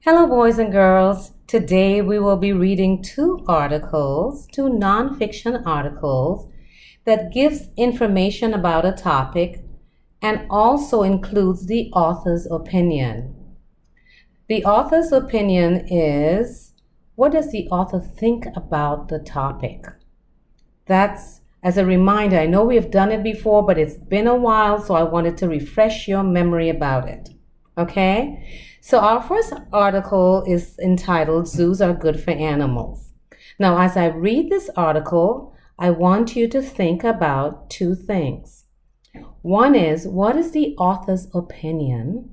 Hello, boys and girls. Today we will be reading two nonfiction articles that gives information about a topic and also includes the author's opinion. The author's opinion is, what does the author think about the topic? That's, as a reminder, I know we have done it before, but it's been a while, so I wanted to refresh your memory about it. Okay? So our first article is entitled, Zoos Are Good for Animals. Now, as I read this article, I want you to think about two things. One is, what is the author's opinion?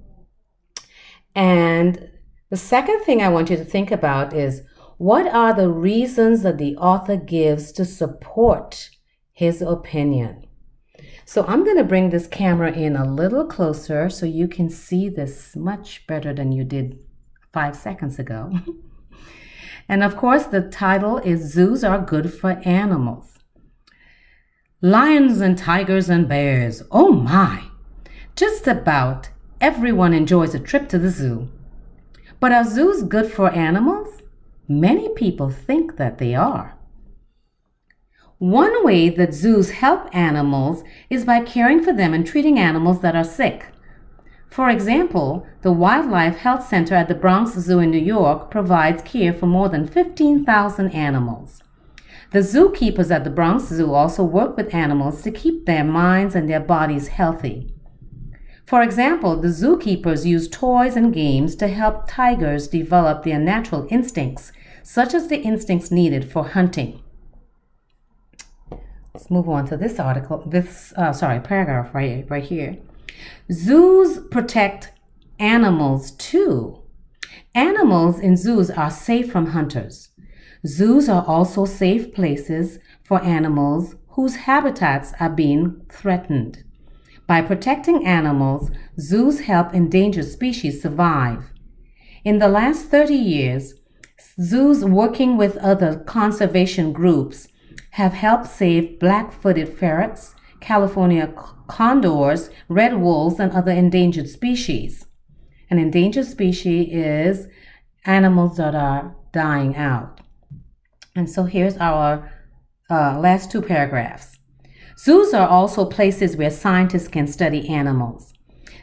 And the second thing I want you to think about is, what are the reasons that the author gives to support his opinion? So I'm going to bring this camera in a little closer so you can see this much better than you did 5 seconds ago. And of course, the title is Zoos Are Good for Animals. Lions and tigers and bears, oh my! Just about everyone enjoys a trip to the zoo. But are zoos good for animals? Many people think that they are. One way that zoos help animals is by caring for them and treating animals that are sick. For example, the Wildlife Health Center at the Bronx Zoo in New York provides care for more than 15,000 animals. The zookeepers at the Bronx Zoo also work with animals to keep their minds and their bodies healthy. For example, the zookeepers use toys and games to help tigers develop their natural instincts, such as the instincts needed for hunting. Let's move on to this paragraph right here. Zoos protect animals too. Animals in zoos are safe from hunters. Zoos are also safe places for animals whose habitats are being threatened. By protecting animals, zoos help endangered species survive. In the last 30 years, zoos working with other conservation groups have helped save black-footed ferrets, California condors, red wolves, and other endangered species. An endangered species is animals that are dying out. And so here's our last two paragraphs. Zoos are also places where scientists can study animals.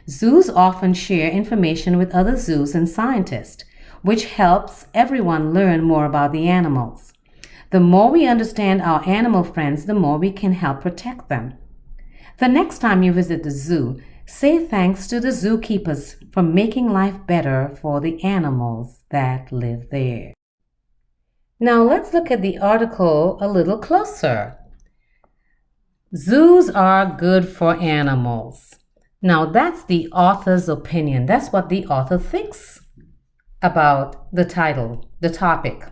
Zoos often share information with other zoos and scientists, which helps everyone learn more about the animals. The more we understand our animal friends, the more we can help protect them. The next time you visit the zoo, say thanks to the zookeepers for making life better for the animals that live there. Now let's look at the article a little closer. Zoos are good for animals. Now that's the author's opinion. That's what the author thinks about the title, the topic.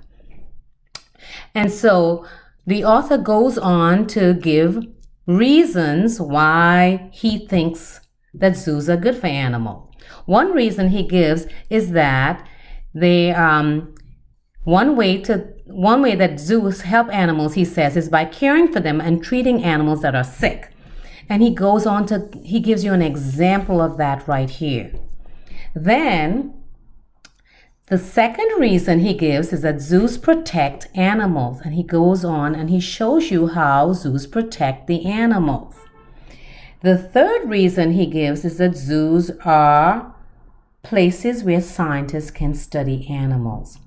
And so the author goes on to give reasons why he thinks that zoos are good for animals. One reason he gives is that one way that zoos help animals, he says, is by caring for them and treating animals that are sick. And he gives you an example of that right here. Then the second reason he gives is that zoos protect animals, and he goes on and he shows you how zoos protect the animals. The third reason he gives is that zoos are places where scientists can study animals.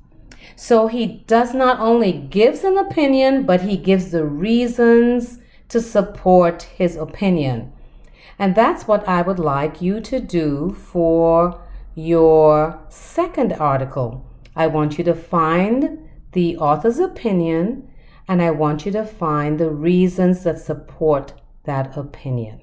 So he does not only gives an opinion, but he gives the reasons to support his opinion. And that's what I would like you to do for your second article. I want you to find the author's opinion, and I want you to find the reasons that support that opinion.